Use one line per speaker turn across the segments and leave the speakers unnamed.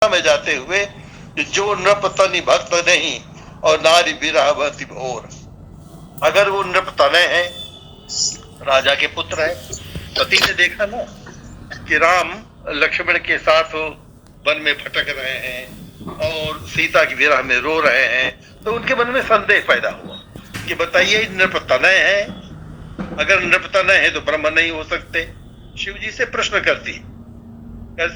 में जाते हुए, जो नृपतनि भक्त नहीं और नारी विरहवती भोर। अगर वो नृपतनय है, राजा के पुत्र है, पति ने देखा ना कि राम लक्ष्मण के साथ वन में भटक रहे हैं और सीता की विरह में रो रहे हैं, तो उनके मन में संदेह पैदा हुआ कि बताइए नृपतनय है, अगर नृपतनय है तो ब्रह्म नहीं हो सकते। शिव जी से प्रश्न करती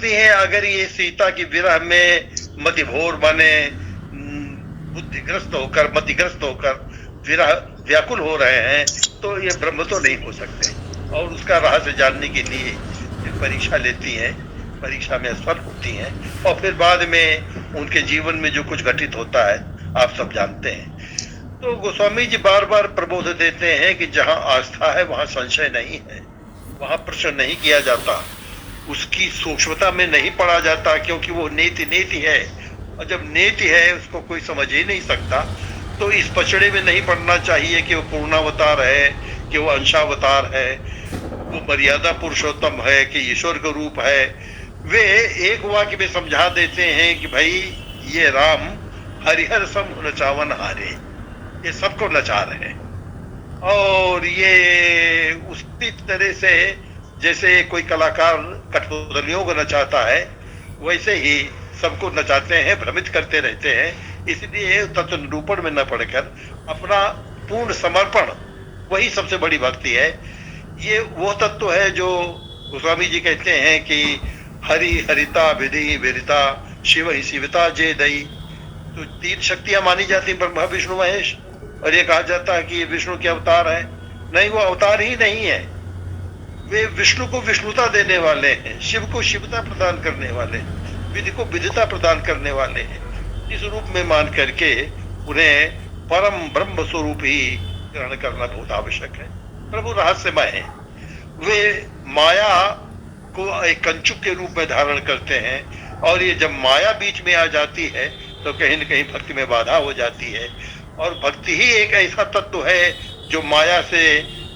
हैं, अगर ये सीता की विरह में मतिभोर माने बुद्धिग्रस्त होकर, मतिग्रस्त होकर विरह व्याकुल हो रहे हैं, तो ये ब्रह्म तो नहीं हो सकते। और उसका रहस्य जानने के लिए परीक्षा लेती हैं, परीक्षा में असफल होती हैं, और फिर बाद में उनके जीवन में जो कुछ घटित होता है आप सब जानते हैं। तो गोस्वामी जी बार बार प्रबोध देते हैं कि जहां आस्था है वहां संशय नहीं है, वहां प्रश्न नहीं किया जाता, उसकी सूक्ष्मता में नहीं पड़ा जाता, क्योंकि वो नीति नीति है, और जब नीति है उसको कोई समझ ही नहीं सकता। तो इस पचड़े में नहीं पड़ना चाहिए कि वो पूर्णावतार है, कि वो अंशावतार है, वो मर्यादा पुरुषोत्तम है कि ईश्वर का रूप है। वे एक वाक्य में समझा देते हैं कि भाई ये राम हरिहर सम नचावन हारे, ये सबको नचा रहे हैं। और ये उसी तरह से जैसे कोई कलाकार कठपुतलियों को नचाता है, वैसे ही सबको नचाते हैं, भ्रमित करते रहते हैं। इसलिए तत्व निरूपण में न पढ़कर अपना पूर्ण समर्पण, वही सबसे बड़ी भक्ति है। ये वो तत्व है जो गोस्वामी जी कहते हैं कि हरि हरिता विधि विरिता शिव ही शिवता जे दई। तो तीन शक्तियां मानी जाती ब्रह्मा विष्णु महेश, और ये कहा जाता है कि ये विष्णु के अवतार है। नहीं, वो अवतार ही नहीं है, वे विष्णु को विष्णुता देने वाले हैं, शिव को शिवता प्रदान करने वाले हैं, विधि को विधिता प्रदान करने वाले हैं। इस रूप में मान करके उन्हें परम ब्रह्म स्वरूप ही ग्रहण करना बहुत आवश्यक है। प्रभु रहस्यमय है, वे माया को एक कंचुक के रूप में धारण करते हैं, और ये जब माया बीच में आ जाती है तो कहीं न कहीं भक्ति में बाधा हो जाती है। और भक्ति ही एक ऐसा तत्व है जो माया से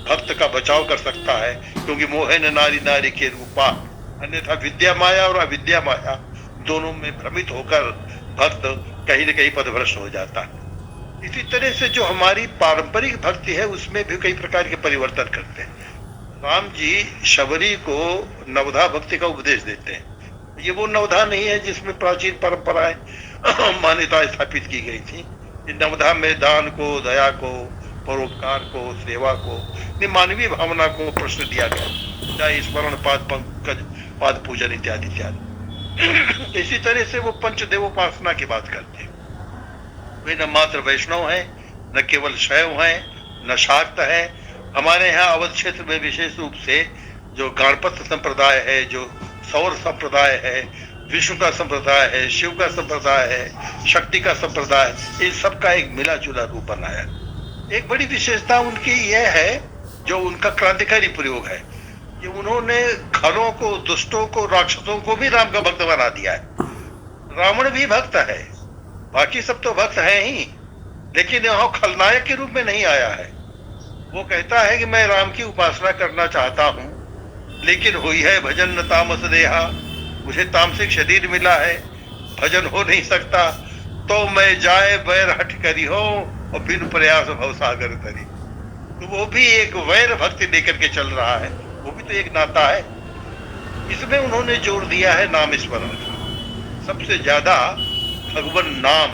भक्त का बचाव कर सकता है, क्योंकि मोहन नारी नारी के रूपा, अन्यथा विद्या माया और अविद्या माया दोनों में भ्रमित होकर भक्त कहीं न कहीं पथभ्रष्ट हो जाता है। इसी तरह से जो हमारी पारंपरिक भक्ति है उसमें भी कई प्रकार के परिवर्तन करते हैं। राम जी शबरी को नवधा भक्ति का उपदेश देते हैं। ये वो नवधा नहीं है जिसमें प्राचीन परंपराएं मान्यता स्थापित की गई थी। नवधा में दान को, दया को, परोपकार को, सेवा को, मानवीय भावना को प्रश्न दिया गया, चाहे स्मरण, पाद पंकज, पाद पूजन इत्यादि इत्यादि। इसी तरह से वो पंचदेवोपासना की बात करते हैं। वे न मात्र वैष्णव हैं, न केवल शैव हैं, न शाक्त है। हमारे यहाँ अवध क्षेत्र में विशेष रूप से जो गणपत संप्रदाय है, जो सौर संप्रदाय है, विष्णु का संप्रदाय है, शिव का संप्रदाय है, शक्ति का संप्रदाय, इन सब का एक मिला जुला रूप बनाया। एक बड़ी विशेषता उनकी यह है, जो उनका क्रांतिकारी प्रयोग है, कि उन्होंने खलों को, दुष्टों को, राक्षसों को भी राम का भक्त बना दिया है। रावण भी भक्त है, बाकी सब तो भक्त है ही, लेकिन यहाँ खलनायक के रूप में नहीं आया है। वो कहता है कि मैं राम की उपासना करना चाहता हूँ, लेकिन हुई है भजन न तामस देहा, मुझे तामसिक शरीर मिला है, भजन हो नहीं सकता, तो मैं जाए वैर हट करी हो और बिन प्रयास भवसागर तरी। तो वो भी एक वैर भक्ति लेकर के चल रहा है, वो भी तो एक नाता है। इसमें उन्होंने जोर दिया है नाम स्मरण का, सबसे ज्यादा भगवान नाम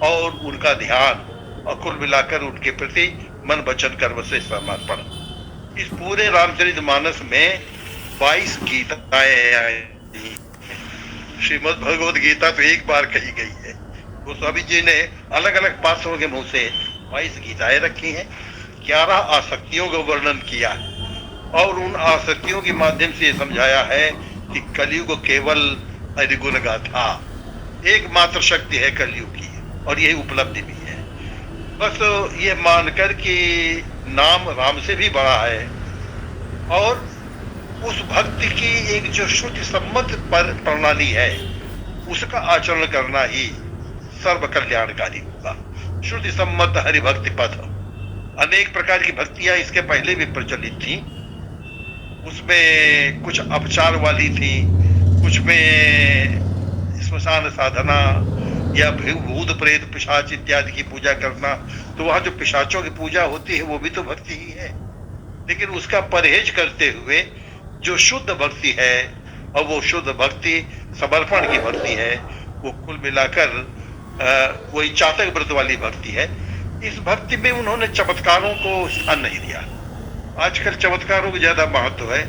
और उनका ध्यान, और कुल मिलाकर उनके प्रति मन वचन कर्म से समर्पण। इस पूरे रामचरितमानस में 22 गीताएं आई। श्रीमद् भगवद गीता तो एक बार कही गई है। गोस्वामी जी ने अलग अलग पात्रों के मुंह से 22 गीताएं रखी हैं, 11 आसक्तियों का वर्णन किया है, और उन आसक्तियों के माध्यम से समझाया है कि कलयुग केवल हरिगुण गाथा, एकमात्र शक्ति है कलयुग की, और यही उपलब्धि भी है। बस ये मानकर कि नाम राम से भी बड़ा है, और उस भक्ति की एक जो श्रुति सम्मत प्रणाली है उसका आचरण करना ही सर्व कल्याणकारी होगा। श्रुति सम्मत हरिभक्ति पथ, अनेक प्रकार की भक्तियां इसके पहले भी प्रचलित थी, उसमें कुछ अपचार वाली थी, कुछ में स्मशान साधना या भूत प्रेत पिशाच इत्यादि की पूजा करना, तो वहां जो पिशाचों की पूजा होती है वो भी तो भक्ति ही है। लेकिन उसका परहेज करते हुए जो शुद्ध भक्ति है, और वो शुद्ध भक्ति समर्पण की भक्ति है, वो कुल मिलाकर वही चातक व्रत वाली भक्ति है। इस भक्ति में उन्होंने चमत्कारों को स्थान नहीं दिया। आजकल चमत्कारों को ज्यादा महत्व है।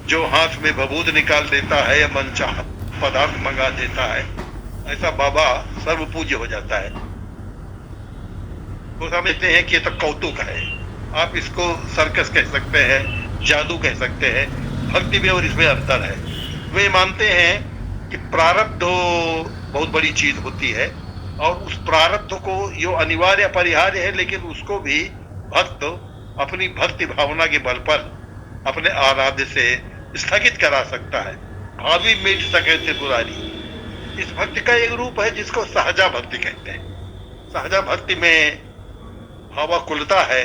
जो हाथ में बबूद निकाल देता है या मनचाहा पदार्थ मंगा देता है, ऐसा बाबा सर्व पूज्य हो जाता है। वो समझते हैं कि ये तो कौतुक है। आप इसको सर्कस कह सकते हैं, जादू कह सकते हैं। भक्ति में और इसमें अंतर है। वे मानते हैं कि प्रारब्ध बहुत बड़ी चीज होती है, और उस प्रारब्ध को जो अनिवार्य अपरिहार्य है, लेकिन उसको भी भक्त अपनी भक्ति भावना के बल पर अपने आराध्य से स्थगित करा सकता है। भावी मिट सके त्रिपुरारी। इस भक्ति का एक रूप है जिसको सहजा भक्ति कहते हैं। सहजा भक्ति में भावाकुलता है,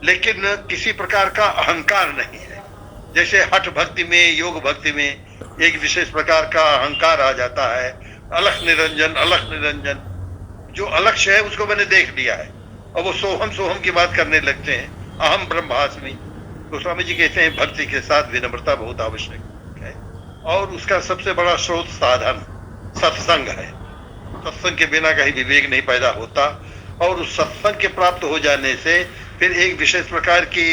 लेकिन किसी प्रकार का अहंकार नहीं है। जैसे हठ भक्ति में, योग भक्ति में एक विशेष प्रकार का अहंकार आ जाता है। अलख निरंजन, अलख निरंजन, जो अलक्ष्य है उसको मैंने देख लिया है, और वो सोहम सोहम की बात करने लगते हैं। अहम ब्रह्मास्मि। गोस्वामी जी कहते हैं भक्ति के साथ विनम्रता बहुत आवश्यक है, और उसका सबसे बड़ा स्रोत साधन सत्संग है। सत्संग के बिना कहीं विवेक नहीं पैदा होता, और उस सत्संग के प्राप्त हो जाने से फिर एक विशेष प्रकार की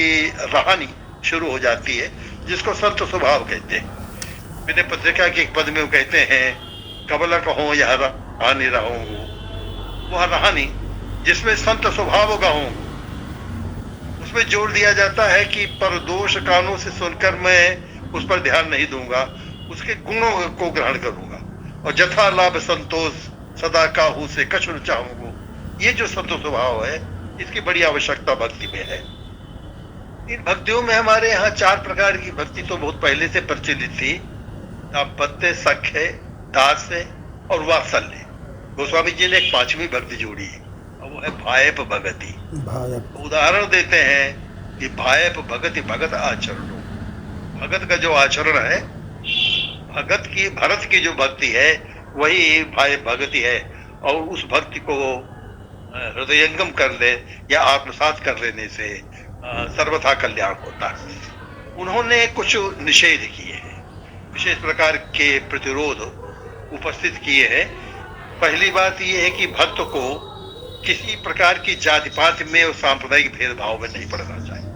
रहानी शुरू हो जाती है, जिसको संत स्वभाव कहते हैं। मैंने पत्रिका के एक पद में वो कहते हैं, कबला कहो यह रहानी रहूं, वह रहानी जिसमें संत स्वभाव गाऊं। उसमें जोर दिया जाता है कि परदोष कानों से सुनकर मैं उस पर ध्यान नहीं दूंगा, उसके गुणों को ग्रहण करूंगा, और जथा लाभ संतोष सदा काहू से कछु न चाहूंगा। ये जो संत स्वभाव है, इसकी बड़ी आवश्यकता भक्ति में है। इन भक्तियों में हमारे यहाँ 4 प्रकार की भक्ति तो बहुत पहले से प्रचलित थी। दाम्पत्य, सख्य, दास्य और वात्सल्य। गोस्वामी जी ने एक 5वीं भक्ति जोड़ी है, और वो है भायप भगति। उदाहरण देते हैं कि भायप भगति भगत आचरण। भगत का जो आचरण है, भरत की जो भक्ति है, वही भायप भगति है। और उस भक्ति को हृदयंगम कर ले या आत्मसात कर लेने से सर्वथा कल्याण होता है। उन्होंने कुछ निषेध किए हैं, विशेष प्रकार के प्रतिरोध उपस्थित किए हैं। पहली बात यह है कि भक्त को किसी प्रकार की जाति पाति में और सांप्रदायिक भेदभाव में नहीं पड़ना चाहिए।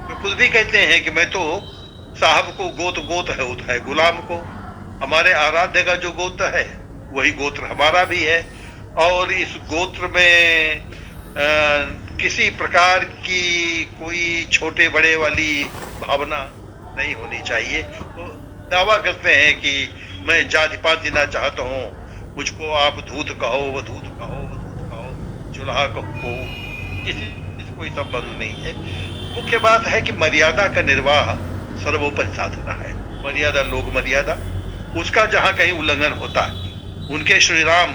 तो खुद भी कहते हैं कि मैं तो साहब को गोत होता है, गुलाम को हमारे आराध्य का जो गोत्र है वही गोत्र हमारा भी है, और इस गोत्र में किसी प्रकार की कोई छोटे बड़े वाली भावना नहीं होनी चाहिए। तो दावा करते हैं कि मैं जाति पाति ना चाहता हूँ, मुझको आप धूत कहो, वो धूत कहो, वो धूत कहो, चूल्हा कहो, इससे कोई संबंध नहीं है। मुख्य बात है कि मर्यादा का निर्वाह सर्वोपरि साधना है। मर्यादा, लोक मर्यादा, उसका जहाँ कहीं उल्लंघन होता है। उनके श्री राम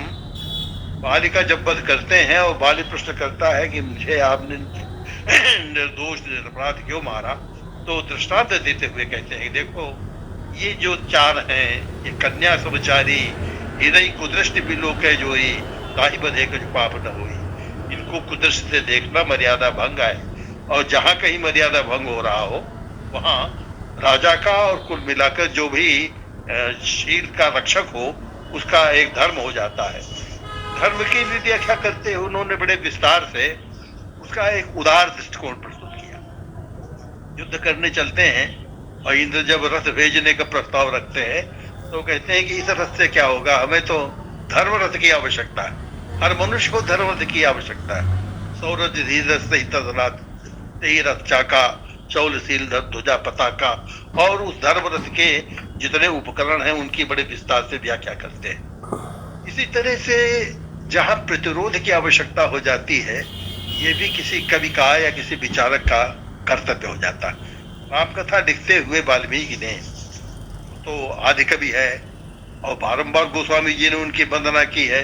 बाली का जब वध करते हैं और बाली प्रश्न करता है कि मुझे आपने निर्दोष निरपराध क्यों मारा, तो दृष्टांत देते हुए कहते हैं, देखो ये जो 4 हैं, ये कन्या समचारी हृदय कुदृष्टि बिलोक है जोई, ताहि बधे कुछ पाप न होई। इनको कुदृष्टि से देखना मर्यादा भंग है, और जहाँ कहीं मर्यादा भंग हो रहा हो वहाँ राजा का और कुल मिलाकर जो भी शील का रक्षक हो उसका एक धर्म हो जाता है। धर्म की व्याख्या करते हुए उन्होंने बड़े विस्तार से उसका एक उदार दृष्टिकोण प्रस्तुत किया। युद्ध करने चलते हैं और इंद्र जब रथ भेजने का प्रस्ताव रखते हैं तो कहते हैं कि इस रथ से क्या होगा, हमें तो धर्म रथ की आवश्यकता है, हर मनुष्य को धर्म रथ की आवश्यकता है। सौरज धीरज सहित रथ चाका चौलशील ध्वजा पताका, और उस धर्म रथ के जितने उपकरण हैं उनकी बड़े विस्तार से व्याख्या करते हैं। इसी तरह से जहाँ प्रतिरोध की आवश्यकता हो जाती है, ये भी किसी कवि का या किसी विचारक का कर्तव्य हो जाता है। राम कथा लिखते हुए वाल्मीकि ने तो आदि कवि है, और बारंबार गोस्वामी जी ने उनकी वंदना की है,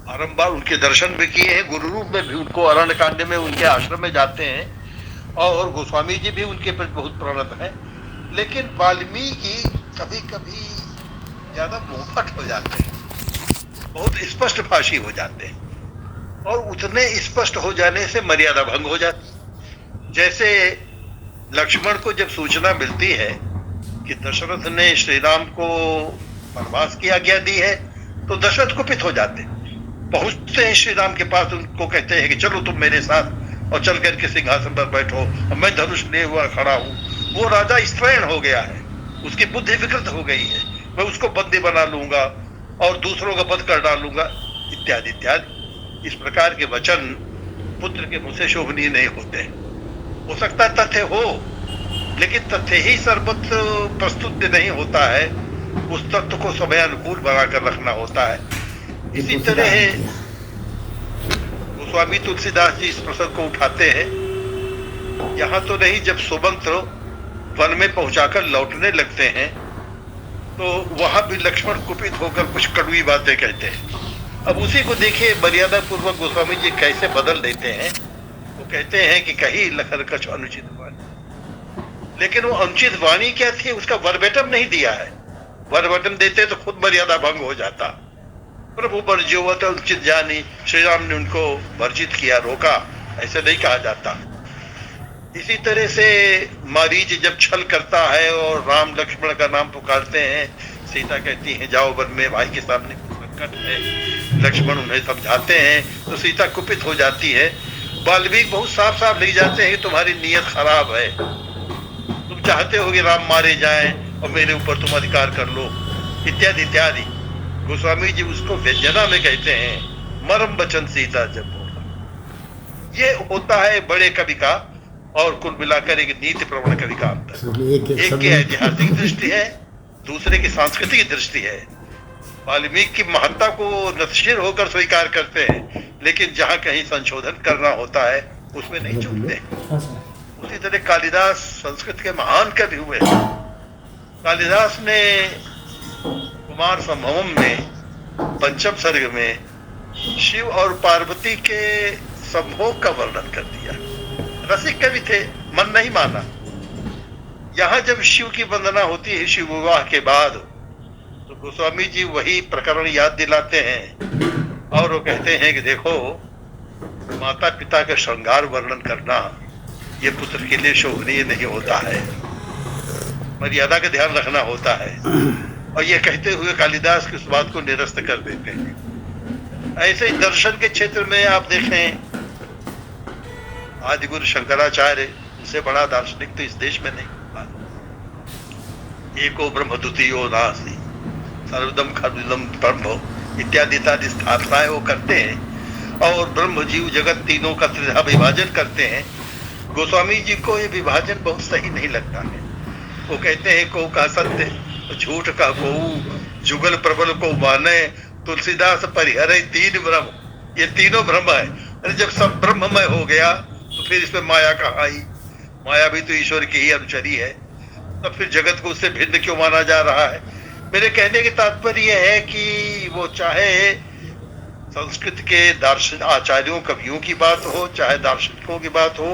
बारंबार उनके दर्शन भी किए हैं, गुरु रूप में भी उनको अरण्य कांड में उनके आश्रम में जाते हैं, और गोस्वामी जी भी उनके प्रति बहुत प्रणत है। लेकिन वाल्मीकि कभी कभी ज्यादा मुंहफट हो जाते हैं, बहुत स्पष्ट भाषी हो जाते हैं, और उतने स्पष्ट हो जाने से मर्यादा भंग हो जाती। जैसे लक्ष्मण को जब सूचना मिलती है कि दशरथ ने श्री राम को वनवास की आज्ञा दी है, तो दशरथ कुपित हो जाते, पहुंचते हैं श्री राम के पास, उनको कहते हैं कि चलो तुम मेरे साथ और चल करके सिंहासन पर बैठो, और मैं धनुष लिए हुआ खड़ा हूं। वो राजा स्त्रैण हो गया है, उसकी बुद्धि विकृत हो गई है, मैं उसको बंदी बना लूंगा और दूसरों का वध कर डालूंगा, इत्यादि इत्यादि। इस प्रकार के वचन पुत्र के मुंह से शोभनीय नहीं होते। हो सकता है तथ्य हो, लेकिन तथ्य ही सर्वत्र प्रस्तुत नहीं होता है, उस तत्व को समय अनुकूल बनाकर रखना होता है। इसी तरह गोस्वामी तुलसीदास जी इस प्रसंग को उठाते हैं। यहाँ तो नहीं, जब सुमंत्र वन में पहुंचाकर लौटने लगते हैं तो वहां भी लक्ष्मण कुपित होकर कुछ कड़वी बातें कहते हैं। अब उसी को देखिए मर्यादा पूर्वक गोस्वामी जी कैसे बदल देते हैं। वो कहते हैं कि कहीं लखन कछ अनुचित वाणी, लेकिन वो अनुचित वाणी क्या थी उसका वर्बेटम नहीं दिया है। वर्बेटम देते तो खुद मर्यादा भंग हो जाता। प्रभु वर्ज्योवत अनुचित जानी, श्री राम ने उनको वर्जित किया, रोका, ऐसे नहीं कहा जाता। इसी तरह से मारीच जब छल करता है और राम लक्ष्मण का नाम पुकारते हैं, सीता कहती है जाओ वन में, भाई के सामने संकट है। लक्ष्मण उन्हें समझाते हैं तो सीता कुपित हो जाती है। वाल्मीकि बहुत साफ साफ लिख जाते हैं कि तुम्हारी नीयत खराब है, तुम चाहते हो कि राम मारे जाएं और मेरे ऊपर तुम अधिकार कर लो, इत्यादि इत्यादि। गोस्वामी जी उसको व्यंजना में कहते हैं मरम वचन सीता जब बोला। ये होता है बड़े कवि का और कुल मिलाकर एक नीति प्रवण कवि का अंतर। एक की ऐतिहासिक दृष्टि है, दूसरे की सांस्कृतिक दृष्टि है। वाल्मीकि की महत्ता को नतशीर होकर स्वीकार करते हैं, लेकिन जहां कहीं संशोधन करना होता है उसमें नहीं चूकते। उसी तरह कालिदास संस्कृत के महान कवि हुए। कालिदास ने कुमार संभवम में पंचम सर्ग में शिव और पार्वती के संभोग का वर्णन कर दिया। रसिक कवि थे, मन नहीं माना। यहाँ जब शिव की वंदना होती है शिव विवाह के बाद, तो गोस्वामी जी वही प्रकरण याद दिलाते हैं और वो कहते हैं कि देखो, माता पिता का श्रृंगार वर्णन करना ये पुत्र के लिए शोभनीय नहीं होता है, मर्यादा का ध्यान रखना होता है। और ये कहते हुए कालिदास की उस बात को निरस्त कर देते हैं। ऐसे ही दर्शन के क्षेत्र में आप देखें, आदिगुरु शंकराचार्य, उनसे बड़ा दार्शनिक तो इस देश में नहीं। एको ब्रह्म द्वितीयो नास्ति सर्वदम खलुदम ब्रह्म इत्यादि इत्यादि स्थापनाएं वो करते हैं और ब्रह्म जीव जगत तीनों का त्रिधा विभाजन करते हैं। गोस्वामी जी को ये विभाजन बहुत सही नहीं लगता है। वो कहते हैं को का सत्य, झूठ का को, जुगल प्रबल को माने, तुलसीदास परिहरे तीन ब्रह्म। ये तीनों ब्रह्म है। अरे जब सब ब्रह्ममय हो गया तो फिर इसमें माया कहाँ आई? माया भी तो ईश्वर की ही अनुचरी है, तब फिर जगत को उससे भिन्न क्यों माना जा रहा है? मेरे कहने के तात्पर्य है कि वो चाहे संस्कृत के दार्शनिक आचार्यों कवियों की बात हो, चाहे दार्शनिकों की बात हो,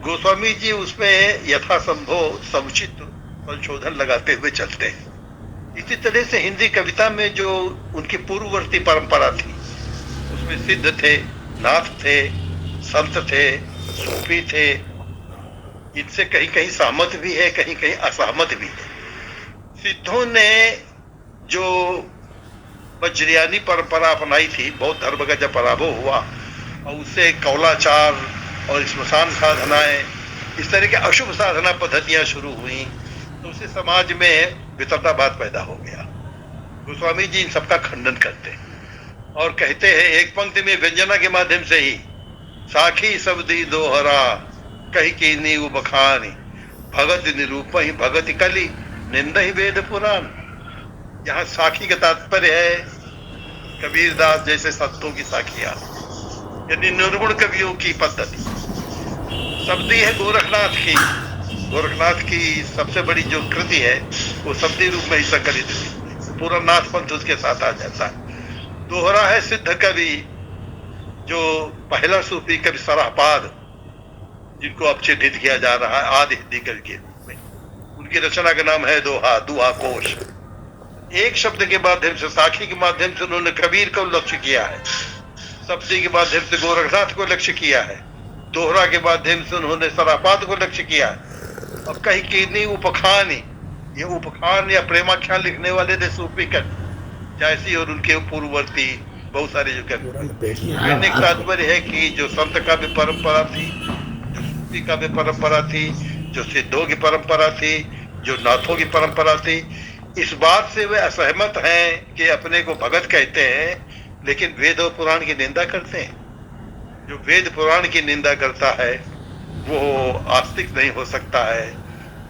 गोस्वामी जी उसमें यथासंभव समुचित संशोधन लगाते हुए चलते हैं। इसी तरह से हिंदी कविता में जो उनकी पूर्ववर्ती परंपरा थी, उसमें सिद्ध थे, नाथ थे, संत थे, सूफी थे। इनसे कहीं कहीं सहमत भी है, कहीं कहीं असहमत भी है। सिद्धों ने जो वज्रयानी परंपरा अपनाई थी, बौद्ध धर्म का जब पराभव हुआ और उससे कौलाचार और स्मशान साधनाएं, इस तरह के अशुभ साधना पद्धतियां शुरू हुई, तो उससे समाज में वितरणावाद पैदा हो गया। गोस्वामी जी इन सबका खंडन करते हैं और कहते हैं एक पंक्ति में व्यंजना के माध्यम से ही, साखी शब्दी दोहरा कही की नीव बखानी, भगत निरूप ही भगत कली निंदा ही वेद पुराण। यहाँ साखी का तात्पर्य है कबीरदास जैसे संतों की साखियां, यानी निर्गुण कवियों की पद्धति। शब्दी है गोरखनाथ की। गोरखनाथ की सबसे बड़ी जो कृति है वो शब्दी रूप में ही संकलित है, पूरा नाथ पंथ उसके साथ आ जाता है। दोहरा है सिद्ध कवि, जो पहला सूफी कवि सराहपाद, जिनको अब चिन्हित किया जा रहा है आदि हिंदी कवि के रूप में। उनकी रचना का नाम है दोहा, दुहा कोश। एक शब्द के माध्यम से, साखी के माध्यम से उन्होंने कबीर को लक्ष्य किया है, सब्जी के माध्यम से गोरखनाथ को लक्ष्य किया है, दोहरा के माध्यम से उन्होंने सराफात को लक्ष्य किया है, और कहीं किन्हीं उपखान, ये उपखान या प्रेमाख्यान लिखने वाले थे सूफी कर जैसी और उनके पूर्ववर्ती बहुत सारे जो कहने का तात्पर्य है कि जो संत का भी परंपरा थी, जो सूफी का भी परंपरा थी, जो सिद्धों की परंपरा थी, जो नाथों की परंपरा थी, इस बात से वे असहमत हैं कि अपने को भगत कहते हैं लेकिन वेद और पुराण की निंदा करते हैं। जो वेद पुराण की निंदा करता है वो आस्तिक नहीं हो सकता है,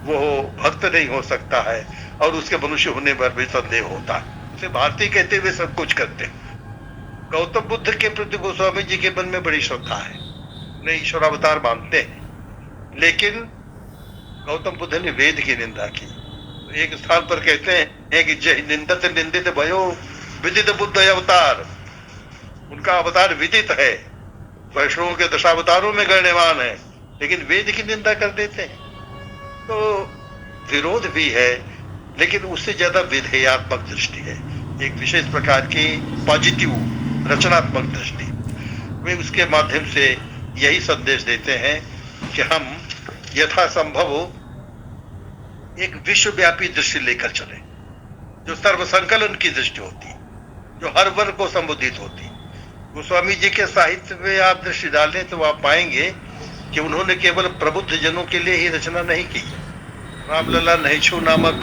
वो भक्त नहीं हो सकता है, और उसके मनुष्य होने पर भी संदेह होता है। उसे भारतीय कहते हुए सब कुछ करते हैं। गौतम बुद्ध के प्रति गोस्वामी जी के मन में बड़ी श्रद्धा है, उन्हें ईश्वर अवतार मानते हैं, लेकिन गौतम बुद्ध ने वेद की निंदा की। तो एक स्थान पर कहते हैं कि जय निंदित निंदित भयो विदित बुद्ध अवतार, उनका अवतार विदित है, वैष्णवों के दशावतारों में गण्यमान है, लेकिन वेद की निंदा कर देते हैं। तो विरोध भी है, लेकिन उससे ज्यादा विधेयात्मक दृष्टि है, एक विशेष प्रकार की पॉजिटिव रचनात्मक दृष्टि। वे उसके माध्यम से यही संदेश देते हैं कि हम यथासंभव एक विश्वव्यापी दृष्टि लेकर चले, जो सर्वसंकलन की दृष्टि होती, जो हर वर्ग को संबोधित होती। गोस्वामी जी के साहित्य में आप दृष्टि डालें तो आप पाएंगे कि उन्होंने केवल प्रबुद्ध जनों के लिए ही रचना नहीं की। रामलला नहिछु नामक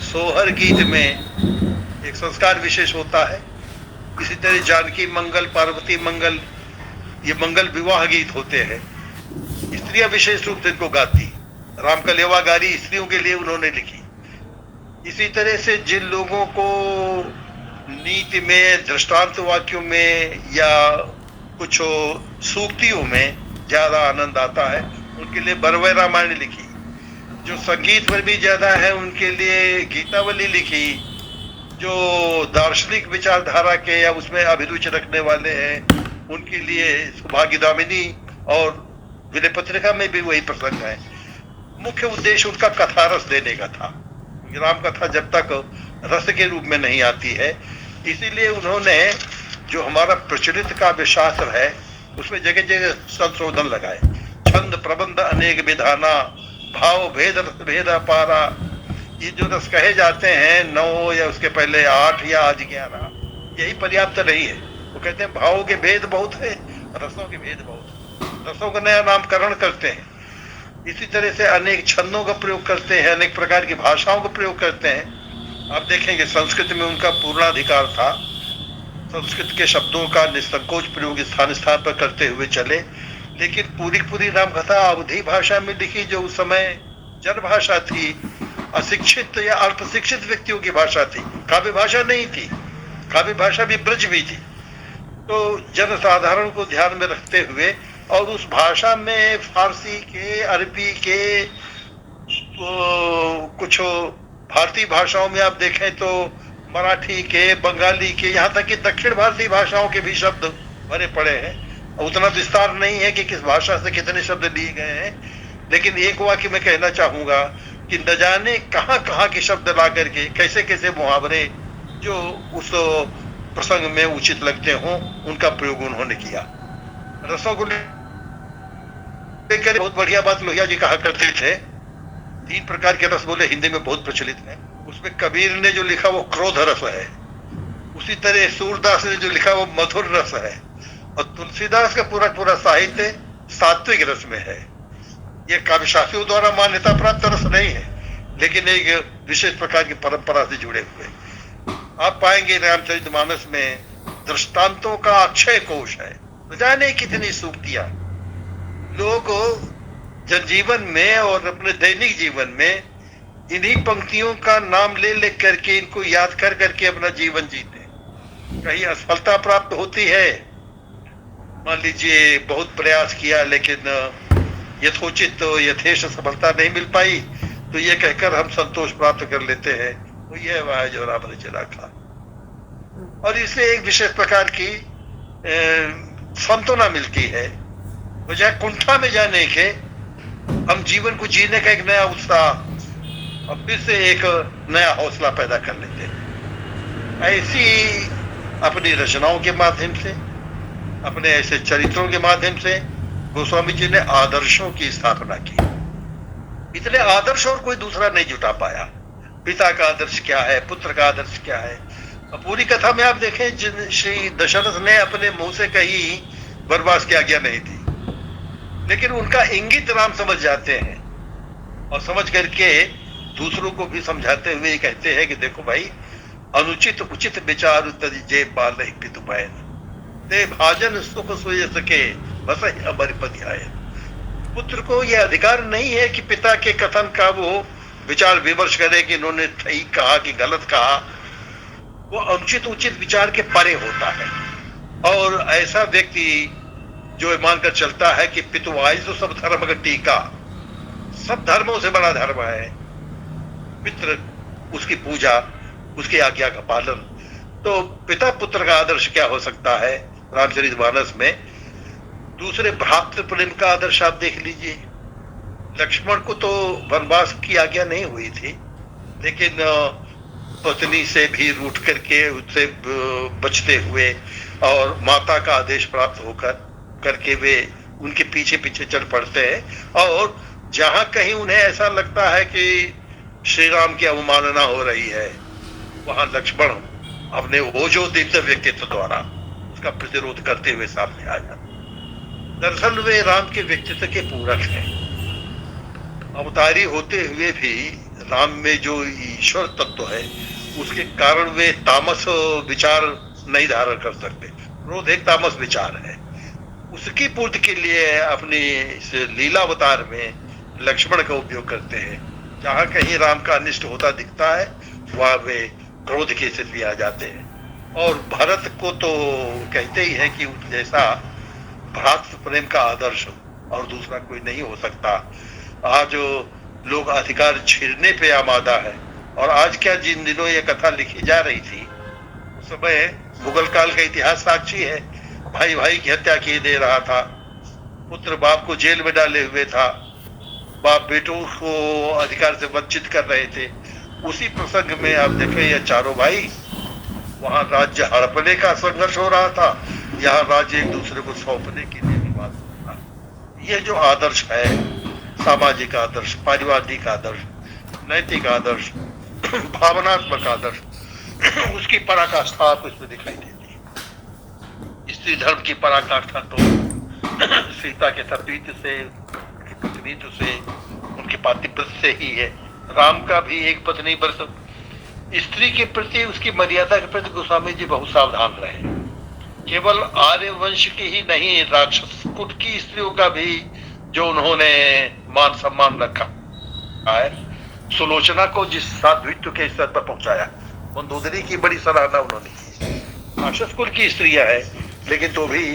सोहर गीत में एक संस्कार विशेष होता है। इसी तरह जानकी मंगल, पार्वती मंगल, ये मंगल विवाह गीत होते हैं, स्त्रियां विशेष रूप से इनको गाती। राम कलेवा गारी स्त्रियों के लिए उन्होंने लिखी। इसी तरह से जिन लोगों को नीति में, दृष्टांत वाक्यों में या कुछ सूक्तियों में ज्यादा आनंद आता है, उनके लिए बरवै रामायण लिखी। जो संगीत पर भी ज्यादा है उनके लिए गीतावली लिखी। जो दार्शनिक विचारधारा के या उसमें अभिरुचि रखने वाले हैं उनके लिए सुभागिदामिनी और विनय पत्रिका में भी वही प्रसंग है। मुख्य उद्देश्य उनका कथा रस देने का था। राम कथा जब तक रस के रूप में नहीं आती है, इसीलिए उन्होंने जो हमारा प्रचलित काव्य शास्त्र है उसमें जगह जगह संशोधन लगाए। छंद प्रबंध अनेक विधाना, भाव भेद रस भेद अपारा, ये जो रस कहे जाते हैं 9 या उसके पहले 8 या आज 11, यही पर्याप्त नहीं है। वो कहते हैं भावों के भेद बहुत है, रसों के भेद बहुत, रसों का नया नामकरण करते हैं। इसी तरह से अनेक छंदों का प्रयोग करते हैं, अनेक प्रकार की भाषाओं का प्रयोग करते हैं। आप देखेंगे संस्कृत में उनका पूर्णाधिकार था, संस्कृत के शब्दों का निसंकोच प्रयोग स्थान स्थान पर करते हुए चले। लेकिन पूरी रामकथा अवधी भाषा में लिखी, जो उस समय जन भाषा थी, अशिक्षित या अल्पशिक्षित व्यक्तियों की भाषा थी, काव्य भाषा नहीं थी। काव्य भाषा भी ब्रज भी थी। तो जन साधारण को ध्यान में रखते हुए और उस भाषा में फारसी के, अरबी के, कुछ भारतीय भाषाओं में आप देखें तो मराठी के, बंगाली के, यहाँ तक कि दक्षिण भारतीय भाषाओं के भी शब्द भरे पड़े हैं। उतना विस्तार नहीं है कि किस भाषा से कितने शब्द लिए गए हैं, लेकिन एक वाक्य में कहना चाहूंगा कि न जाने कहाँ कहाँ के शब्द ला करके, कैसे कैसे मुहावरे जो उस प्रसंग में उचित लगते हों, उनका प्रयोग उन्होंने किया। रसों को लेकर बहुत बढ़िया बात लोहिया जी कहा करते थे। 3 प्रकार के रस बोले हिंदी में बहुत प्रचलित है। उसमें कबीर ने जो लिखा वो क्रोध रस है, उसी तरह सूरदास ने जो लिखा वो मधुर रस है, और तुलसीदास का पूरा साहित्य सात्विक रस में है। ये काव्यशास्त्रियों द्वारा मान्यता प्राप्त रस नहीं है, लेकिन एक विशेष प्रकार की परंपरा से जुड़े हुए। आप पाएंगे रामचरितमानस में दृष्टांतों का अक्षय कोश है, न जाने कितनी सूक्तियां। लोग जनजीवन में और अपने दैनिक जीवन में इन्हीं पंक्तियों का नाम ले करके, इनको याद कर करके अपना जीवन जीते। कहीं असफलता प्राप्त होती है, मान लीजिए बहुत प्रयास किया लेकिन यथोचित यथेष्ट सफलता नहीं मिल पाई, तो ये कहकर हम संतोष प्राप्त कर लेते हैं, तो यह वह जो राम ने चला था। और इससे एक विशेष प्रकार की सांत्वना मिलती है। बजाय कुंठा में जाने के हम जीवन को जीने का एक नया उत्साह और फिर से एक नया हौसला पैदा कर लेते हैं। ऐसी अपनी रचनाओं के माध्यम से, अपने ऐसे चरित्रों के माध्यम से गोस्वामी जी ने आदर्शों की स्थापना की। इतने आदर्श और कोई दूसरा नहीं जुटा पाया। पिता का आदर्श क्या है, पुत्र का आदर्श क्या है। पूरी कथा में आप देखें, श्री दशरथ ने अपने मुंह से कही वनवास की आज्ञा नहीं थी, लेकिन उनका इंगित राम समझ जाते हैं और समझ करके दूसरों को भी समझाते हुए कहते हैं कि देखो भाई, अनुचित उचित विचार तजिजे बाल पितु बैन ते भाजन सुख सोय सके बस हमारे पति आए। पुत्र को यह अधिकार नहीं है कि पिता के कथन का वो विचार विमर्श करे कि इन्होंने ठीक कहा कि गलत कहा। वो अनुचित उचित विचार के परे होता है। और ऐसा व्यक्ति जो मानकर चलता है कि पितु आय तो सब धर्म का टीका, सब धर्मों से बड़ा धर्म है पितृ, उसकी पूजा, उसकी आज्ञा का पालन। तो पिता पुत्र का आदर्श क्या हो सकता है रामचरितमानस में। दूसरे भ्रातृ प्रेम का आदर्श आप देख लीजिए। लक्ष्मण को तो वनवास की आज्ञा नहीं हुई थी, लेकिन पत्नी से भी रूठ करके उससे बचते हुए और माता का आदेश प्राप्त होकर करके वे उनके पीछे पीछे चल पड़ते हैं। और जहां कहीं उन्हें ऐसा लगता है कि श्री राम की अवमानना हो रही है, वहां लक्ष्मण अपने वो जो दिव्य व्यक्तित्व द्वारा उसका प्रतिरोध करते हुए सामने आ जाते। दरअसल वे राम के व्यक्तित्व के पूरक हैं। अवतारी होते हुए भी राम में जो ईश्वर तत्व है उसके कारण वे तामस विचार नहीं धारण कर सकते। क्रोध एक तामस विचार है। उसकी पूर्ति के लिए अपनी इस लीलावतार में लक्ष्मण का उपयोग करते हैं। जहां कहीं राम का अनिष्ट होता दिखता है वहां वे क्रोध के स्थिति में आ जाते हैं। और भरत को तो कहते ही है कि जैसा भ्रातृ प्रेम का आदर्श और दूसरा कोई नहीं हो सकता। आज लोग अधिकार छीनने पे आमादा है। और आज क्या, जिन दिनों ये कथा लिखी जा रही थी उस समय मुगल काल का इतिहास साक्षी है। भाई भाई की हत्या किए दे रहा था, पुत्र बाप को जेल में डाले हुए था, बाप बेटों को अधिकार से वंचित कर रहे थे। उसी प्रसंग में आप देखें ये चारों भाई, वहां राज्य हड़पने का संघर्ष हो रहा था, यहाँ राज्य एक दूसरे को सौंपने के लिए विवाद हो रहा। ये जो आदर्श है, सामाजिक आदर्श, पारिवारिक आदर्श, नैतिक आदर्श, भावनात्मक आदर्श, उसकी पराकाष्ठा आपको इसमें दिखाई देती है। स्त्री धर्म की पराकाष्ठा तो सीता के सतीत्व से, उनकी पत्नीत्व से, उनके पातिव्रत्य से ही है। राम का भी एक पत्नी पर स्त्री के प्रति, उसकी मर्यादा के प्रति गोस्वामी जी बहुत सावधान रहे। केवल आर्य वंश की ही नहीं, राक्षस कुट की स्त्रियों का भी जो उन्होंने मान सम्मान रखा है। सुलोचना को जिस साध्वित्व के स्तर पर पहुंचाया, मंदोदरी की बड़ी सराहना उन्होंने की। राक्षस कुल की स्त्रियां हैं, लेकिन तो भी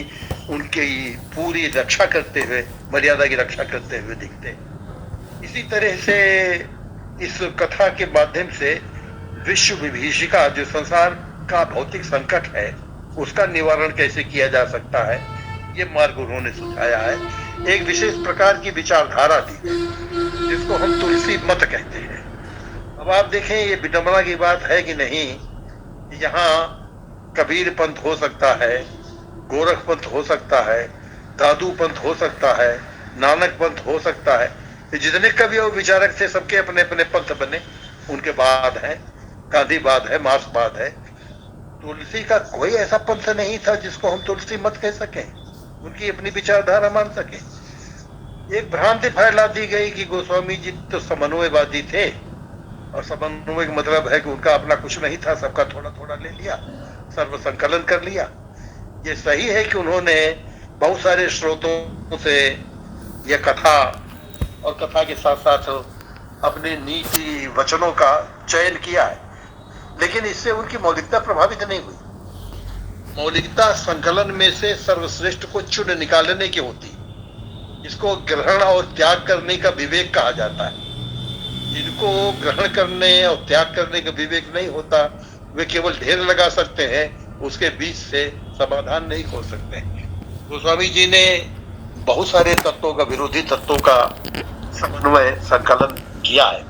उनकी पूरी रक्षा करते हुए, मर्यादा की रक्षा करते हुए दिखते। इसी तरह से इस कथा के माध्यम से विश्व विभीषिका, जो संसार का भौतिक संकट है, उसका निवारण कैसे किया जा सकता है, ये मार्ग उन्होंने सुझाया है। एक विशेष प्रकार की विचारधारा दी जिसको हम तुलसी मत कहते हैं। अब आप देखें, ये विडंबना की बात है कि नहीं, यहाँ कबीर पंथ हो सकता है, गोरख पंथ हो सकता है, दादू पंथ हो सकता है, नानक पंथ हो सकता है। जितने कवि और विचारक थे सबके अपने अपने पंथ बने, उनके बाद है, गांधीवाद है, मार्क्सवाद है। तुलसी का कोई ऐसा पंथ नहीं था जिसको हम तुलसी मत कह सकें, उनकी अपनी विचारधारा मान सके। एक भ्रांति फैला दी गई कि गोस्वामी जी तो समन्वयवादी थे, और समन्वय का मतलब है कि उनका अपना कुछ नहीं था, सबका थोड़ा थोड़ा ले लिया, सर्व संकलन कर लिया। ये सही है कि उन्होंने बहुत सारे स्रोतों से यह कथा और कथा के साथ साथ अपने नीति वचनों का चयन किया है, लेकिन इससे उनकी मौलिकता प्रभावित नहीं हुई। मौलिकता संकलन में से सर्वश्रेष्ठ को चुन निकालने की होती, इसको ग्रहण और त्याग करने का विवेक कहा जाता है। जिनको ग्रहण करने और त्याग करने का विवेक नहीं होता, वे केवल ढेर लगा सकते हैं, उसके बीच से समाधान नहीं खोल सकते। गोस्वामी जी ने बहुत सारे तत्वों का, विरोधी तत्वों का समन्वय संकलन किया है,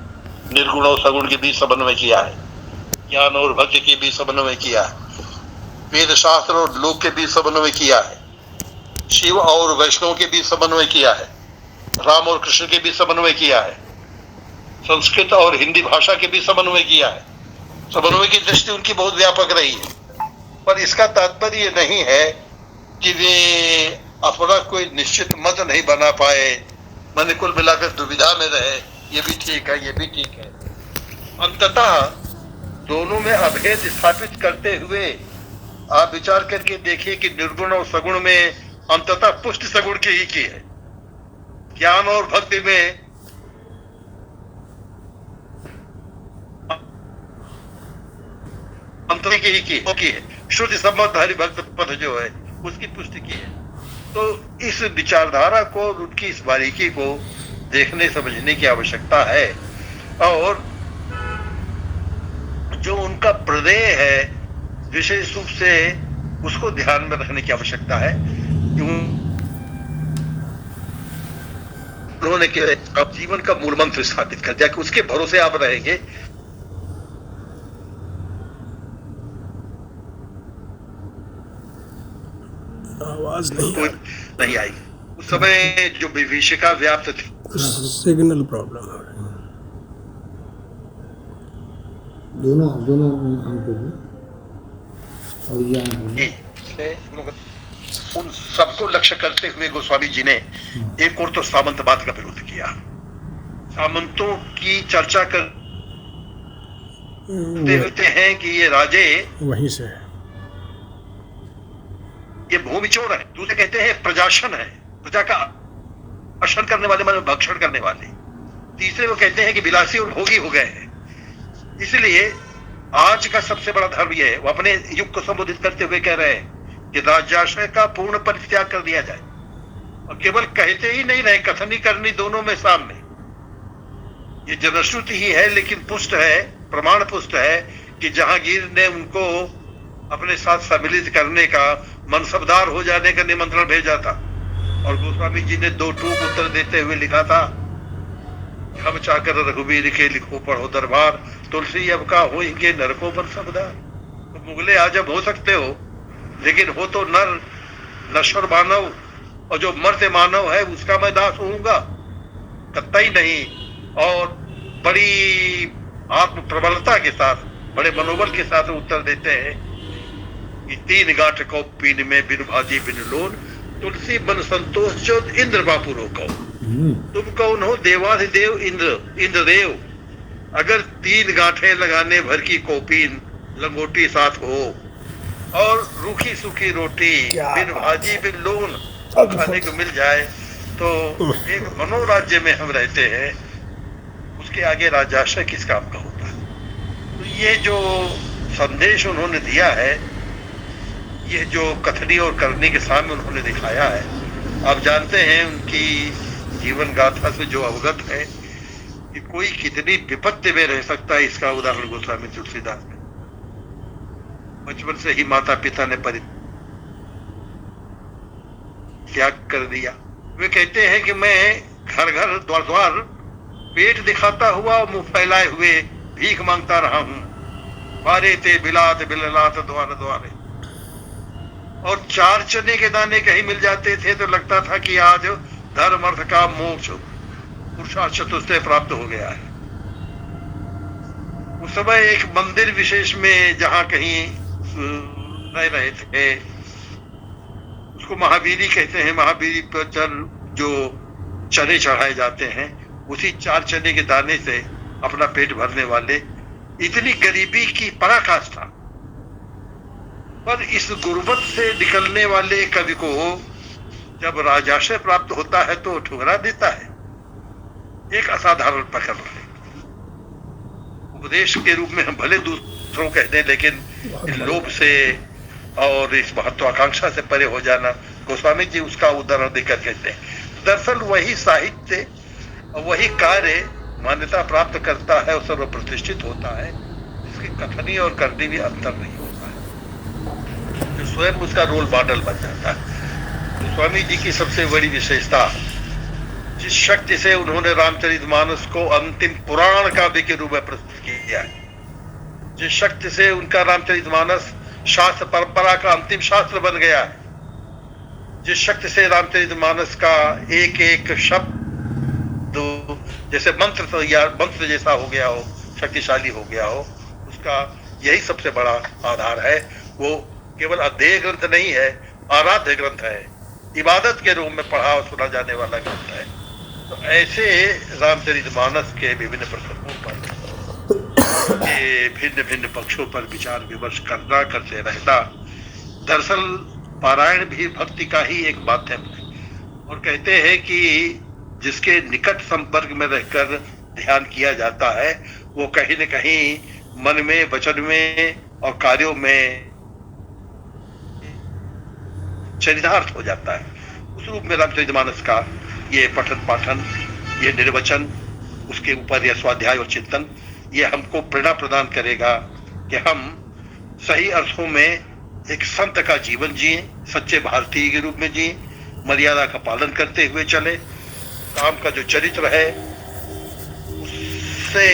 निर्गुण और सगुण के बीच समन्वय किया है। ज्ञान और भक्ति के बीच समन्वय किया है, वेद शास्त्र और लोक के बीच समन्वय किया है, शिव और वैष्णव के बीच समन्वय किया है, राम और कृष्ण के बीच समन्वय किया है, संस्कृत और हिंदी भाषा के बीच समन्वय किया है। समन्वय की दृष्टि उनकी बहुत व्यापक रही है, पर इसका तात्पर्य ये नहीं है कि वे अपना कोई निश्चित मत नहीं बना पाए, मन कुल मिलाकर दुविधा में रहे, ये भी ठीक है, ये भी ठीक है। अंततः दोनों में अभेद स्थापित करते हुए आप विचार करके देखिए कि निर्गुण और सगुण में अंततः पुष्टि सगुण की ही की है, ज्ञान और भक्ति में अंतर की ही की है, श्रुति संबद्ध हरि भक्त पद जो है उसकी पुष्टि की है। तो इस विचारधारा को, उनकी इस बारीकी को देखने समझने की आवश्यकता है, और जो उनका प्रदेय है विशेष रूप से उसको ध्यान में रखने की आवश्यकता है। उन्होंने अब जीवन का मूल मंत्र स्थापित कर दिया कि उसके भरोसे आप रहेंगे।
आवाज नहीं
आई उस समय जो विभीषिका व्याप्त थी,
सिग्नल प्रॉब्लम है।
दोनों
उन सबको लक्ष्य करते हुए गोस्वामी जी ने एक और तो सामंतवाद का विरोध किया। सामंतों की चर्चा करते होते हैं कि ये राजे
वहीं से
ये भूमि चोर है, दूसरे कहते हैं प्रजाशन है, प्रजा का अशन करने वाले, मतलब भक्षण करने वाले, तीसरे वो कहते हैं कि विलासी और भोगी हो गए हैं। इसलिए आज का सबसे बड़ा धर्म ये है, वो अपने युग को संबोधित करते हुए कह रहे हैं कि राज्याश्रय का पूर्ण परित्याग कर दिया जाए, और केवल कहते ही नहीं रहे, कथनी करनी दोनों में सामने। ये जनश्रुति ही है, लेकिन पुष्ट है, प्रमाण पुष्ट है कि जहांगीर ने उनको अपने साथ सम्मिलित करने का, मनसबदार हो जाने का निमंत्रण भेजा था, और गोस्वामी जी ने 2 टूक उत्तर देते हुए लिखा था, हम चाकर रघुवीर के लिखो पढ़ो दरबार, तुलसी अब का हो के नरको मनसबदार। तो मुगले आजम हो सकते हो, लेकिन हो तो नर, नश्वर मानव, और जो मर्त्य मानव है उसका मैं दास होऊंगा, कतई नहीं। और बड़ी आत्म प्रबलता के साथ, बड़े मनोबल के साथ उत्तर देते हैं कि 3 गांठ को पीन में बिन भाजी बिन लोन, तुलसी बन संतोष जो इंद्र बापू रोको। तुम कौन हो? देवाधिदेव इंद्रदेव। अगर 3 गांठें लगाने भर की कोपीन लंगोटी साथ हो, और रूखी सूखी रोटी बिन भाजी बिन लोन खाने को मिल जाए, तो एक मनोराज्य में हम रहते हैं, उसके आगे राजाश्रय किस काम का होता है। तो ये जो संदेश उन्होंने दिया है, ये जो कथनी और करनी के सामने उन्होंने दिखाया है, आप जानते हैं उनकी जीवन गाथा से जो अवगत है कि कोई कितनी विपत्ति में रह सकता है, इसका उदाहरण गोस्वामी तुलसीदास ने, बचपन से ही माता पिता ने त्याग कर दिया। वे कहते हैं कि मैं घर घर द्वार द्वार पेट दिखाता हुआ, मुंह फैलाए हुए भीख मांगता रहा हूं, बारे ते बिलात बिललात द्वार द्वारे। और 4 चने के दाने कहीं मिल जाते थे तो लगता था कि आज धर्म अर्थ का मोक्ष पुरुषार्थ चतुष्टय प्राप्त हो गया है। उस समय एक मंदिर विशेष में जहां कहीं रह रहे थे, उसको महावीरी कहते हैं, महावीरी पर जो चने चढ़ाए जाते हैं, उसी 4 चने के दाने से अपना पेट भरने वाले, इतनी गरीबी की पराकाष्ठा। पर इस गुर्बत से निकलने वाले कवि को जब राजाश्रय प्राप्त होता है तो ठुकरा देता है, एक असाधारण पकड़ है। उपदेश के रूप में हम भले दूसरों कह दें, लेकिन इस लोभ से और इस महत्वाकांक्षा से परे हो जाना, गोस्वामी जी उसका उदाहरण देकर कहते हैं। दरअसल वही साहित्य और वही कार्य मान्यता प्राप्त करता है और सर्वप्रतिष्ठित होता है, इसकी कथनी और करनी भी अंतर नहीं होता है, जो स्वयं उसका रोल मॉडल बन जाता है। तो स्वामी जी की सबसे बड़ी विशेषता, जिस शक्ति से उन्होंने रामचरितमानस को अंतिम पुराण काव्य के रूप में प्रस्तुत किया है, जिस शक्ति से उनका रामचरितमानस शास्त्र परंपरा का अंतिम शास्त्र बन गया है, जिस शक्ति से रामचरितमानस का एक एक शब्द जैसे मंत्र जैसा हो गया हो, शक्तिशाली हो गया हो, उसका यही सबसे बड़ा आधार है। वो केवल अध्येय ग्रंथ नहीं है, आराध्य ग्रंथ है, इबादत के रूप में पढ़ा और सुना जाने वाला ग्रंथ है। तो ऐसे रामचरितमानस के विभिन्न प्रसंगों पर भिन्न भिन्न पक्षों पर विचार विमर्श करते रहना, दरअसल पारायण भी भक्ति का ही एक माध्यम है। और कहते हैं कि जिसके निकट संपर्क में रहकर ध्यान किया जाता है, वो कहीं न कहीं मन में, वचन में और कार्यों में चरितार्थ हो जाता है। उस रूप में रामचरितमानस का ये पठन पाठन, ये निर्वचन, उसके ऊपर यह स्वाध्याय और चिंतन, ये हमको प्रेरणा प्रदान करेगा कि हम सही अर्थों में एक संत का जीवन जिए, सच्चे भारतीय के रूप में जिए, मर्यादा का पालन करते हुए चले, काम का जो चरित्र है उससे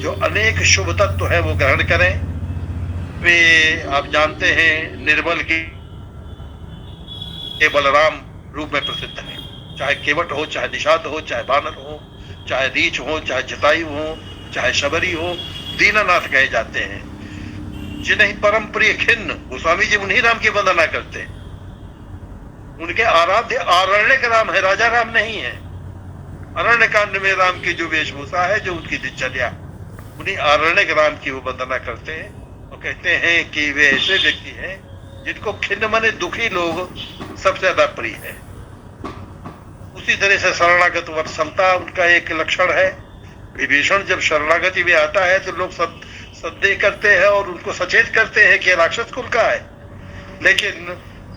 जो अनेक शुभ तत्व है वो ग्रहण करें। वे आप जानते हैं निर्बल के बलराम रूप में प्रसिद्ध है। चाहे केवट हो, चाहे निषाद हो, चाहे बानर हो, चाहे रीछ हो, चाहे जटायु हो, चाहे शबरी हो, दीनानाथ कहे जाते हैं। जिन्हें परम प्रिय खिन्न, गोस्वामी जी उन्हीं राम की वंदना करते हैं। उनके आराध्य आरण्यक राम है, राजा राम नहीं है। अरण्य कांड में राम की जो वेशभूषा है, जो उनकी दिनचर्या, उन्हीं आरण्यक राम की वो वंदना करते हैं और कहते हैं कि वे ऐसे व्यक्ति हैं जिनको खिन्न माने दुखी लोग सबसे ज्यादा प्रिय है। उसी तरह से शरणागत वत्सलता उनका एक लक्षण है। विभीषण जब शरणागति में आता है तो लोग संदेह करते हैं और उनको सचेत करते हैं कि राक्षस कुल का है, लेकिन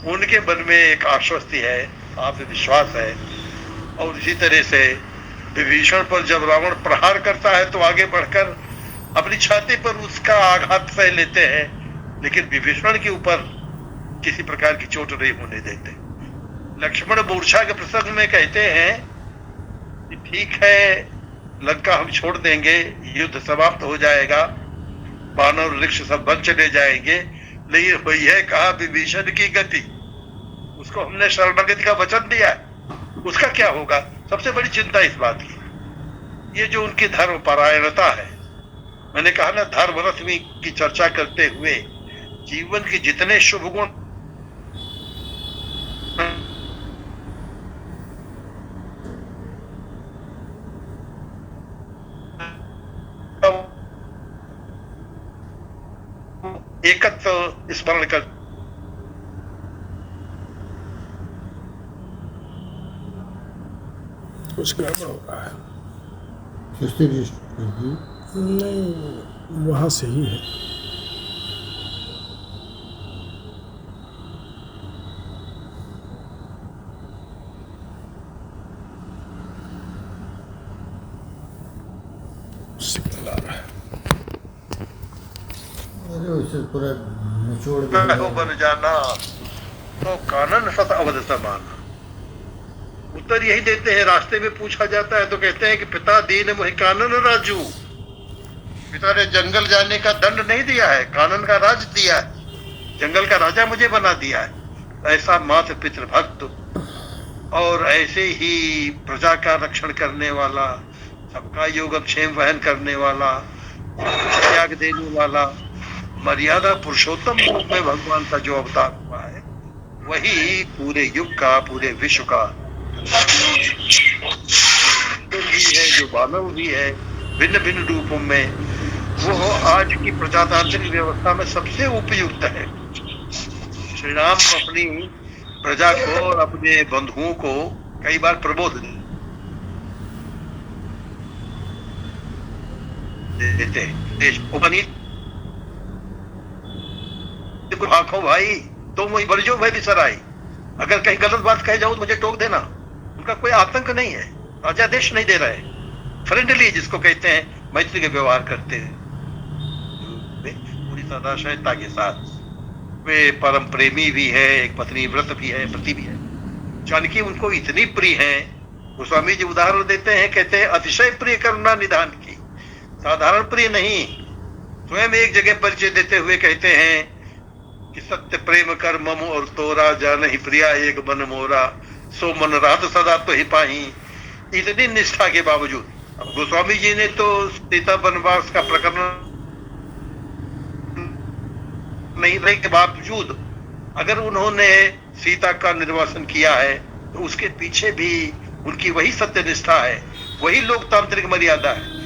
उनके मन में एक आश्वस्ति है, आत्मविश्वास है। और इसी तरह से विभीषण पर जब रावण प्रहार करता है तो आगे बढ़कर अपनी छाती पर उसका आघात सह लेते हैं, लेकिन विभीषण के ऊपर किसी प्रकार की चोट नहीं होने देते। लक्ष्मण मूर्छा के प्रसंग में कहते हैं कि ठीक है, लंका हम छोड़ देंगे, युद्ध समाप्त हो जाएगा, बानर वृक्ष सब बन चले जाएंगे, लेकिन वही है कहा विभीषण की गति, उसको हमने शरणागति का वचन दिया है, उसका क्या होगा। सबसे बड़ी चिंता इस बात की। ये जो उनकी धर्म परायणता है, मैंने कहा ना, धर्म रथ की चर्चा करते हुए जीवन के जितने शुभ गुण एकत्र स्मरण कर
कुछ गड़बड़ हो रहा है। नहीं, वहाँ से ही है। सिग्नल आ रहा है।
पूरा निचोड़
बन जाना तो कानन सत अवध समान। उत्तर यही देते हैं। रास्ते में पूछा जाता है तो कहते हैं कि पिता दीन मोहि कानन राजू। पिता ने जंगल जाने का दंड नहीं दिया है, कानन का राज दिया है, जंगल का राजा मुझे बना दिया है। ऐसा मात्र पितृ भक्त और ऐसे ही प्रजा का रक्षण करने वाला, सबका योगक्षेम वहन करने वाला, त्याग देने वाला, मर्यादा पुरुषोत्तम रूप में भगवान का जो अवतार हुआ है, वही पूरे युग का, पूरे विश्व का भी है, जो मानव भी है, भिन्न भिन्न रूपों में, वो आज की प्रजातांत्रिक व्यवस्था में सबसे उपयुक्त है। श्री राम अपनी प्रजा को और अपने बंधुओं को कई बार प्रबोध देते हैं। देश आंखों भाई तो मुझे बरजो भाई भी सराई, अगर कहीं गलत बात कह जाऊं तो मुझे टोक देना। उनका कोई आतंक नहीं है, राजा देश नहीं दे रहे, फ्रेंडली जिसको कहते हैं, मैत्री के व्यवहार करते हैं पूरी सदाशयता के साथ। वे परम प्रेमी भी है, एक पत्नी व्रत भी है, पति भी है। जानकी उनको इतनी प्रिय है, गोस्वामी जी उदाहरण देते हैं, कहते हैं अतिशय प्रिय करुणा निधान की, साधारण प्रिय नहीं, स्वयं एक जगह परिचय देते हुए कहते हैं कि सत्य प्रेम कर मम और तोरा, जान ही प्रिया एक मन मोरा, सो मन रात सदा तो ही पाही। इतनी निष्ठा के बावजूद अब गोस्वामी जी ने तो सीता वनवास का प्रकरण नहीं रहने के बावजूद अगर उन्होंने सीता का निर्वासन किया है तो उसके पीछे भी उनकी वही सत्य निष्ठा है, वही लोकतांत्रिक मर्यादा है।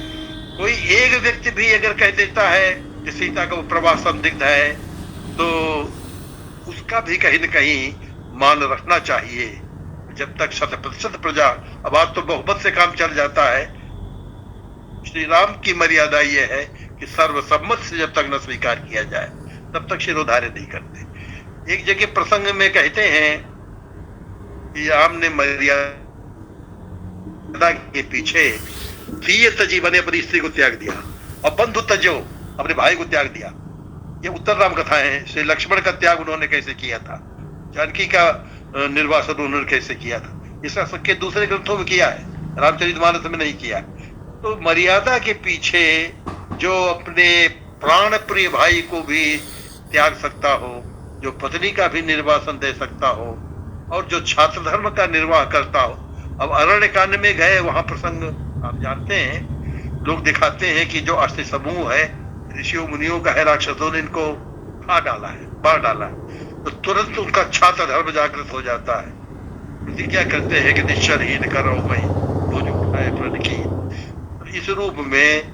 कोई एक व्यक्ति भी अगर कह देता है कि सीता का प्रवास संदिग्ध है तो उसका भी कहीं न कहीं मान रखना चाहिए। जब तक 100% प्रजा, अब आज तो बहुमत से काम चल जाता है, श्री राम की मर्यादा यह है कि सर्वसम्मत से जब तक न स्वीकार किया जाए तब तक शिरोधार्य नहीं करते। एक जगह प्रसंग में कहते हैं कि राम ने मर्यादा के पीछे प्रिय तजी बने अपनी स्त्री को त्याग दिया और बंधु तजो अपने भाई को त्याग दिया। ये उत्तर राम कथा है। श्री लक्ष्मण का त्याग उन्होंने कैसे किया था, जानकी का निर्वासन उन्होंने कैसे किया था, इसका संकेत दूसरे ग्रंथों में किया है, रामचरितमानस में नहीं किया। तो मर्यादा के पीछे जो अपने प्राण प्रिय भाई को भी त्याग सकता हो, जो पत्नी का भी निर्वासन दे सकता हो और जो छात्र धर्म का निर्वाह करता हो। अब अरण्य कांड में गए, वहां प्रसंग आप जानते हैं, लोग दिखाते हैं कि जो अष्ट समूह है ऋषियों मुनियों का है, राक्षसों ने इनको खा डाला है, मार डाला है, तो तुरंत उनका छात्र धर्म जागृत हो जाता है। प्रतिज्ञा करते हैं कि निश्चरहीन करो मैं वो जो उठाए प्रण की। इस रूप में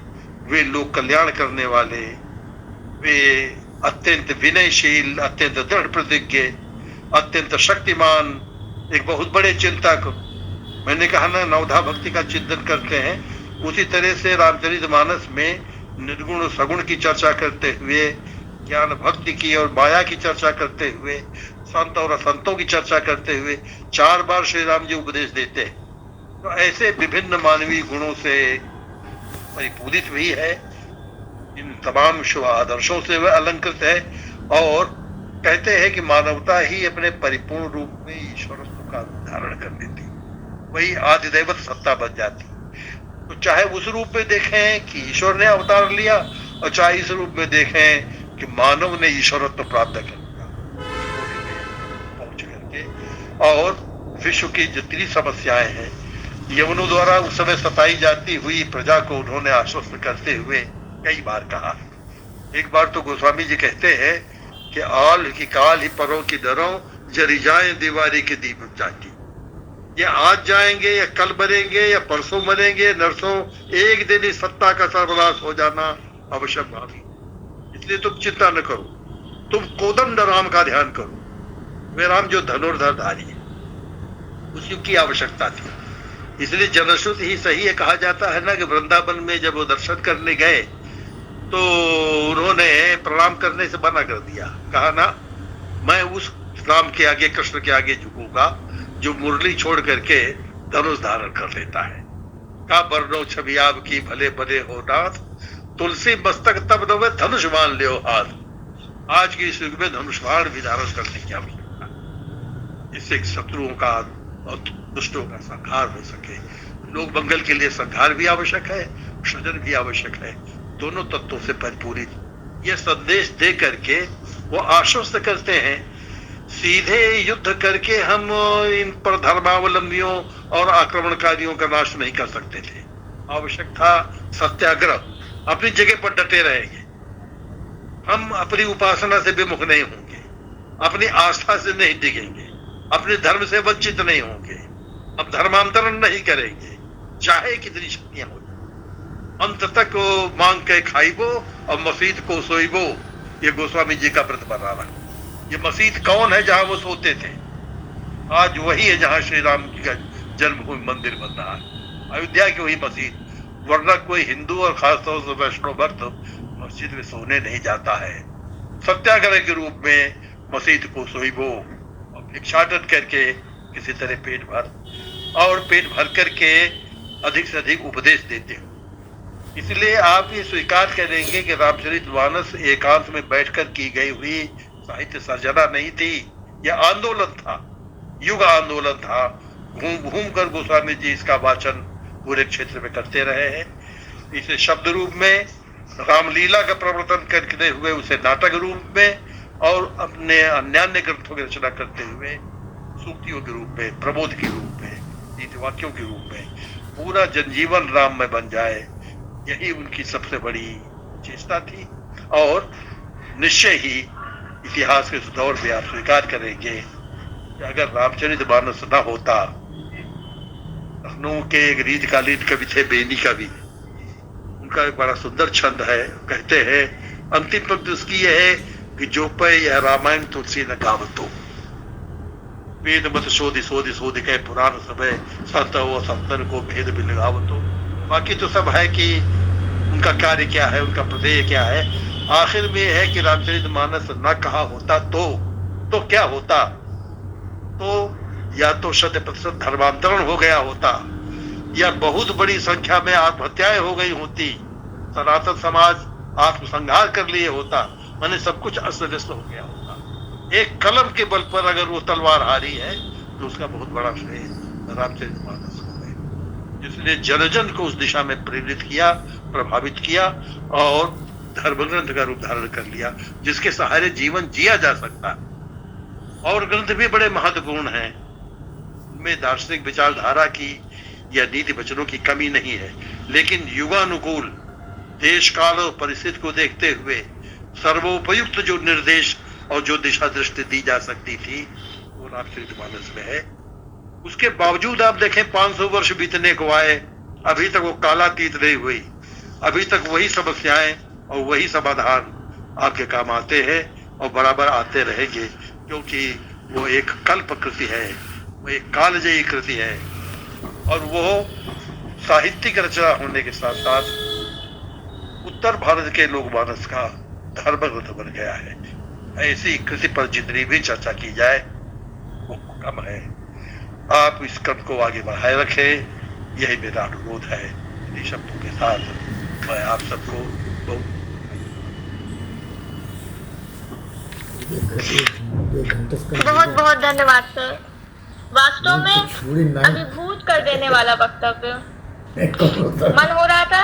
वे लोक कल्याण करने वाले, वे अत्यंत विनयशील, अत्यंत दृढ़ प्रतिज्ञ, अत्यंत शक्तिमान, एक बहुत बड़े चिंतक। मैंने कहा ना, नवधा भक्ति का चिंतन करते हैं, उसी तरह से रामचरितमानस में निर्गुण सगुण की चर्चा करते हुए, ज्ञान भक्ति की और माया की चर्चा करते हुए, संत और असंतों की चर्चा करते हुए 4 बार श्री राम जी उपदेश देते हैं। तो ऐसे विभिन्न मानवीय गुणों से परिपूरित भी है, इन तमाम शुभ आदर्शों से वह अलंकृत है और कहते हैं कि मानवता ही अपने परिपूर्ण रूप में ईश्वरत्व का धारण कर लेती, वही आदिदैवत सत्ता बन जाती। तो चाहे उस रूप में देखें कि ईश्वर ने अवतार लिया और चाहे इस रूप में देखें कि मानव ने ईश्वरत्व प्राप्त कर लिया पहुंच करके। और विश्व की जितनी समस्याएं हैं, यवनों द्वारा उस समय सताई जाती हुई प्रजा को उन्होंने आश्वस्त करते हुए कई बार कहा। एक बार तो गोस्वामी जी कहते हैं कि आल की काल ही परों की दरों, जरी जाए दीवारी के दीप जाती। ये आज जाएंगे या कल मरेंगे या परसों मरेंगे, नरसों, एक दिन इस सत्ता का सर्वनाश हो जाना आवश्यक भावी। इसलिए तुम चिंता न करो, तुम कोदंड राम का ध्यान करो। वे राम जो धनुर्धरधारी है, उस युग की आवश्यकता थी। इसलिए जनश्रुति ही सही है, कहा जाता है ना कि वृंदावन में जब वो दर्शन करने गए तो उन्होंने प्रणाम करने से मना कर दिया। कहा ना, मैं उस राम के आगे, कृष्ण के आगे झुकूंगा जो मुरली छोड़ करके धनुष धारण कर लेता है। का बरनो छवि आपकी भले बने हो नाथ, तुलसी मस्तक तब नवे धनुष मान लियो हाथ। आज की इस युग में धनुष बाण भी धारण करने की आवश्यकता है, इससे शत्रुओं का और दुष्टों का संहार हो सके। लोक मंगल के लिए संहार भी आवश्यक है, सृजन भी आवश्यक है, दोनों तत्वों से परिपूरित। यह संदेश दे करके वो आश्वस्त करते हैं, सीधे युद्ध करके हम इन पर धर्मावलंबियों और आक्रमणकारियों का नाश नहीं कर सकते थे। आवश्यक था सत्याग्रह। अपनी जगह पर डटे रहेंगे, हम अपनी उपासना से विमुख नहीं होंगे, अपनी आस्था से नहीं डिगेंगे, अपने धर्म से वंचित नहीं होंगे, अब धर्मांतरण नहीं करेंगे, चाहे कितनी शक्तियां हो। अंत तक मांग के खाइबो और मसीद को सोइबो, ये गोस्वामी जी का व्रत बना रहा। ये मसीद कौन है जहां वो सोते थे? आज वही है जहां श्री राम जी का जन्मभूमि मंदिर बन रहा है, अयोध्या की वही मसीद। वरना कोई हिंदू और खासतौर से वैष्णव भक्त मस्जिद में सोने नहीं जाता है। सत्याग्रह के रूप में मसीद को सोइबो और भिक्षाटन करके किसी तरह पेट भर करके अधिक से अधिक उपदेश देते हो। इसलिए आप ये स्वीकार करेंगे कि रामचरितमानस एकांत में बैठकर की गई हुई साहित्य सर्जना नहीं थी, यह आंदोलन था, युग आंदोलन था। घूम घूम कर गोस्वामी जी इसका वाचन पूरे क्षेत्र में करते रहे हैं। इसे शब्द रूप में रामलीला का प्रवर्तन करते हुए उसे नाटक रूप में और अपने अन्यान्य ग्रंथों की रचना करते हुए सूक्तियों के रूप में, प्रबोध के रूप में, नीति वाक्यों के रूप में पूरा जनजीवन राम में बन जाए, यही उनकी सबसे बड़ी चेष्टा थी। और निश्चय ही इतिहास के इस दौर में आप स्वीकार करेंगे कि अगर रामचरितमानस न होता, लखनऊ के एक रीतकालीन कवि थे बेनी कवि, उनका एक बड़ा सुंदर छंद है, कहते हैं अंतिम पंक्ति उसकी यह है कि जो पे यह रामायण तुलसी न गावतो, वेद मत शोधि शोधि शोधि कह पुराण समय संत वो संतन को भेद भी लगावतो। बाकी तो सब है कि उनका कार्य क्या है, उनका प्रदेय क्या है। आखिर में है कि रामचरितमानस न कहा होता तो क्या होता, तो या तो 100% धर्मांतरण हो गया होता, या बहुत बड़ी संख्या में आत्महत्याएं हो गई होती, सनातन समाज आत्मसंहार कर लिए होता, माने सब कुछ अस्त व्यस्त हो गया होता। एक कलम के बल पर अगर वो तलवार हारी है तो उसका बहुत बड़ा श्रेय रामचरितमानस को है, जिसने जन जन को उस दिशा में प्रेरित किया, प्रभावित किया और धर्म ग्रंथ का रूप धारण कर लिया, जिसके सहारे जीवन जिया जा सकता। और ग्रंथ भी बड़े महत्वपूर्ण हैं, उनमें दार्शनिक विचारधारा की या नीति वचनों की कमी नहीं है, लेकिन युगानुकूल देश काल और परिस्थिति को देखते हुए सर्वोपयुक्त जो निर्देश और जो दिशा दृष्टि दी जा सकती थी वो रामचरितमानस में है। उसके बावजूद आप देखें 500 वर्ष बीतने को आए, अभी तक वो कालातीत नहीं हुई, अभी तक वही समस्याएं और वही समाधान आपके काम आते हैं और बराबर आते रहेंगे, क्योंकि वो एक कल्प कृति है, वो एक कालजयी कृति है और वो साहित्यिक रचना होने के साथ साथ उत्तर भारत के लोकमानस का धर्म ग्रंथ बन गया है। ऐसी कृति पर जितनी भी चर्चा की जाए वो कम है। आप इस क्रम को आगे बढ़ाए रखें, यही मेरा अनुरोध है। इन्हीं शब्दों के साथ मैं आप सबको
बहुत बहुत धन्यवाद सर। वास्तव में अभिभूत कर देने वाला वक्तव्य। मन हो रहा था